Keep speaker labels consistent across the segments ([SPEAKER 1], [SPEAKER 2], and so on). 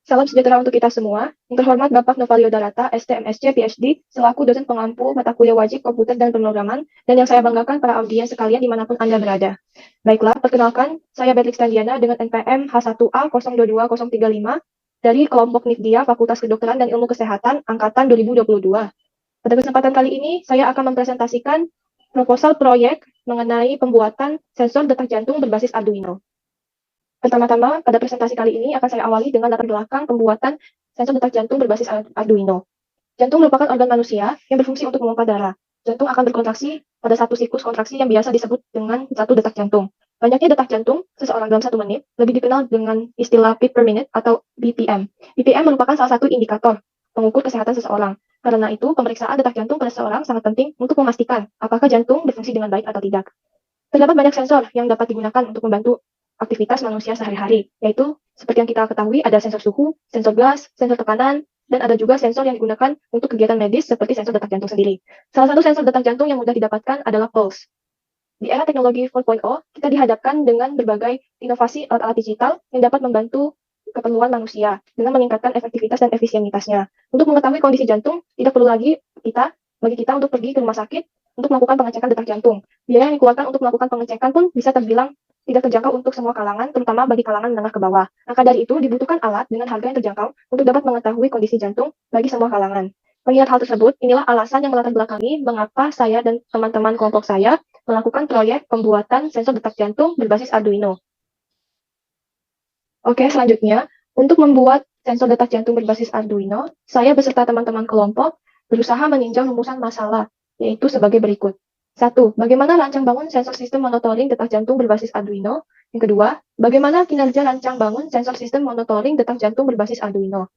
[SPEAKER 1] Salam sejahtera untuk kita semua. Yang terhormat Bapak Novalio Darata, STMSC, PhD, selaku dosen pengampu mata kuliah wajib komputer dan pemrograman, dan yang saya banggakan para audiens sekalian dimanapun Anda berada. Baiklah, perkenalkan, saya Beatrix Tandiana dengan NPM H1A 022035 dari kelompok NIFDIA Fakultas Kedokteran dan Ilmu Kesehatan Angkatan 2022. Pada kesempatan kali ini, saya akan mempresentasikan proposal proyek mengenai pembuatan sensor detak jantung berbasis Arduino. Pertama-tama, pada presentasi kali ini akan saya awali dengan latar belakang pembuatan sensor detak jantung berbasis Arduino. Jantung merupakan organ manusia yang berfungsi untuk memompa darah. Jantung akan berkontraksi pada satu siklus kontraksi yang biasa disebut dengan satu detak jantung. Banyaknya detak jantung seseorang dalam 1 menit lebih dikenal dengan istilah beat per minute atau BPM. BPM merupakan salah satu indikator pengukur kesehatan seseorang. Karena itu, pemeriksaan detak jantung pada seseorang sangat penting untuk memastikan apakah jantung berfungsi dengan baik atau tidak. Terdapat banyak sensor yang dapat digunakan untuk membantu aktivitas manusia sehari-hari, yaitu seperti yang kita ketahui ada sensor suhu, sensor gas, sensor tekanan, dan ada juga sensor yang digunakan untuk kegiatan medis seperti sensor detak jantung sendiri. Salah satu sensor detak jantung yang mudah didapatkan adalah pulse. Di era teknologi 4.0, kita dihadapkan dengan berbagai inovasi alat-alat digital yang dapat membantu keperluan manusia dengan meningkatkan efektivitas dan efisienitasnya. Untuk mengetahui kondisi jantung, tidak perlu lagi bagi kita untuk pergi ke rumah sakit untuk melakukan pengecekan detak jantung. Biaya yang dikeluarkan untuk melakukan pengecekan pun bisa terbilang tidak terjangkau untuk semua kalangan, terutama bagi kalangan menengah ke bawah. Maka dari itu, dibutuhkan alat dengan harga yang terjangkau untuk dapat mengetahui kondisi jantung bagi semua kalangan. Mengingat hal tersebut, inilah alasan yang melatar belakangi mengapa saya dan teman-teman kelompok saya melakukan proyek pembuatan sensor detak jantung berbasis Arduino. Oke, selanjutnya, untuk membuat sensor detak jantung berbasis Arduino, saya beserta teman-teman kelompok berusaha meninjau rumusan masalah, yaitu sebagai berikut. 1. Bagaimana rancang bangun sensor sistem monitoring detak jantung berbasis Arduino? Yang kedua, bagaimana kinerja rancang bangun sensor sistem monitoring detak jantung berbasis Arduino?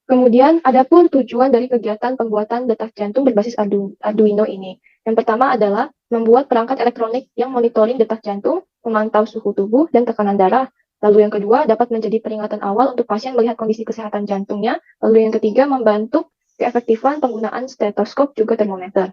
[SPEAKER 1] Kemudian, ada pun tujuan dari kegiatan pembuatan detak jantung berbasis Arduino ini. Yang pertama adalah membuat perangkat elektronik yang monitoring detak jantung, memantau suhu tubuh dan tekanan darah. Lalu yang kedua, dapat menjadi peringatan awal untuk pasien melihat kondisi kesehatan jantungnya. Lalu yang ketiga, membantu keefektifan penggunaan stetoskop juga termometer.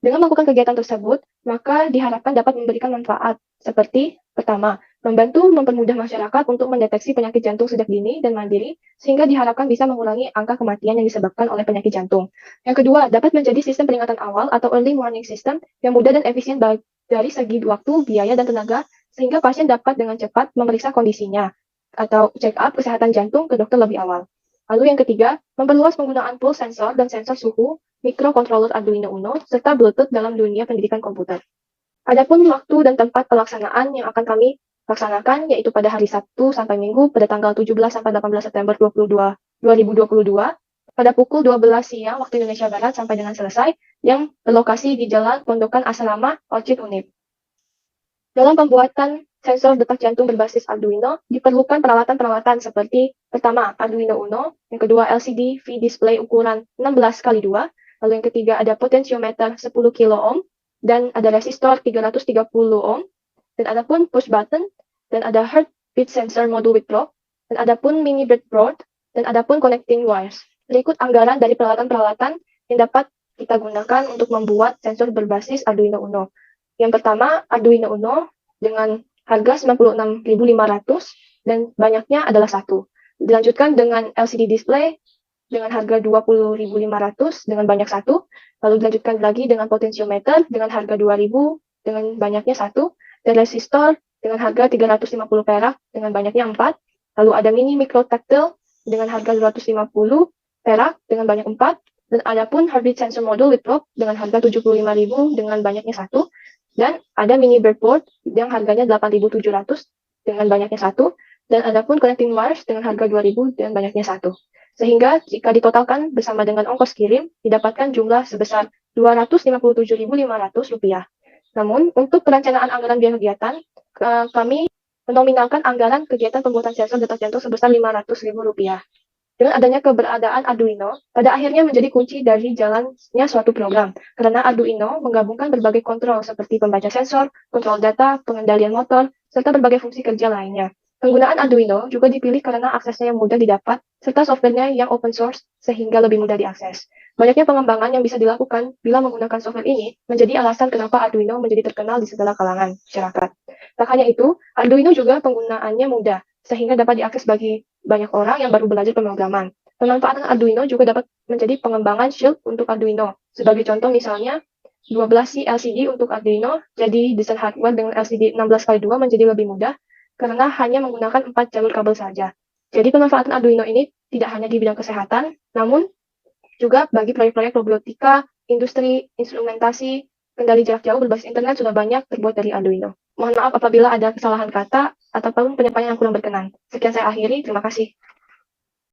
[SPEAKER 1] Dengan melakukan kegiatan tersebut, maka diharapkan dapat memberikan manfaat seperti pertama, membantu mempermudah masyarakat untuk mendeteksi penyakit jantung sejak dini dan mandiri, sehingga diharapkan bisa mengurangi angka kematian yang disebabkan oleh penyakit jantung. Yang kedua, dapat menjadi sistem peringatan awal atau early warning system yang mudah dan efisien dari segi waktu, biaya, dan tenaga, sehingga pasien dapat dengan cepat memeriksa kondisinya atau check up kesehatan jantung ke dokter lebih awal. Lalu yang ketiga, memperluas penggunaan pulse sensor dan sensor suhu microcontroller Arduino Uno, serta Bluetooth dalam dunia pendidikan komputer. Adapun waktu dan tempat pelaksanaan yang akan kami laksanakan, yaitu pada hari Sabtu sampai Minggu pada tanggal 17 sampai 18 September 2022, pada pukul 12 siang waktu Indonesia Barat sampai dengan selesai, yang berlokasi di Jalan Pondokan Asrama, Orchid Unip. Dalam pembuatan sensor detak jantung berbasis Arduino, diperlukan peralatan-peralatan seperti pertama, Arduino Uno, yang kedua LCD V-display ukuran 16x2, lalu yang ketiga ada potentiometer 10 kilo ohm, dan ada resistor 330 ohm, dan ada pun push button, dan ada heartbeat sensor module with probe, dan ada pun mini breadboard, dan ada pun connecting wires. Berikut anggaran dari peralatan-peralatan yang dapat kita gunakan untuk membuat sensor berbasis Arduino Uno. Yang pertama, Arduino Uno dengan harga 96.500 dan banyaknya adalah satu. Dilanjutkan dengan LCD display dengan harga 20.500 dengan banyak satu, lalu dilanjutkan lagi dengan potentiometer dengan harga 2.000 dengan banyaknya satu, dan resistor dengan harga 350 perak dengan banyaknya 4, lalu ada mini micro tactile dengan harga 250 perak dengan banyak 4, dan ada pun heartbeat sensor module with probe dengan harga 75.000 dengan banyaknya satu, dan ada mini breadboard yang harganya 8.700 dengan banyaknya satu, dan ada pun connecting wires dengan harga 2.000 dan banyaknya satu. Sehingga jika ditotalkan bersama dengan ongkos kirim, didapatkan jumlah sebesar Rp257.500. Namun, untuk perencanaan anggaran biaya kegiatan, kami menominalkan anggaran kegiatan pembuatan sensor detak jantung sebesar Rp500.000. Dengan adanya keberadaan Arduino, pada akhirnya menjadi kunci dari jalannya suatu program. Karena Arduino menggabungkan berbagai kontrol seperti pembaca sensor, kontrol data, pengendalian motor, serta berbagai fungsi kerja lainnya. Penggunaan Arduino juga dipilih karena aksesnya yang mudah didapat, serta softwarenya yang open source sehingga lebih mudah diakses. Banyaknya pengembangan yang bisa dilakukan bila menggunakan software ini menjadi alasan kenapa Arduino menjadi terkenal di segala kalangan masyarakat. Tak hanya itu, Arduino juga penggunaannya mudah, sehingga dapat diakses bagi banyak orang yang baru belajar pemrograman. Pemanfaatan Arduino juga dapat menjadi pengembangan Shield untuk Arduino. Sebagai contoh misalnya, 12C LCD untuk Arduino, jadi desain hardware dengan LCD 16x2 menjadi lebih mudah karena hanya menggunakan 4 jalur kabel saja. Jadi pemanfaatan Arduino ini tidak hanya di bidang kesehatan, namun juga bagi proyek-proyek robotika, industri, instrumentasi, kendali jarak jauh berbasis internet sudah banyak terbuat dari Arduino. Mohon maaf apabila ada kesalahan kata ataupun penyampaian yang kurang berkenan. Sekian saya akhiri, terima kasih.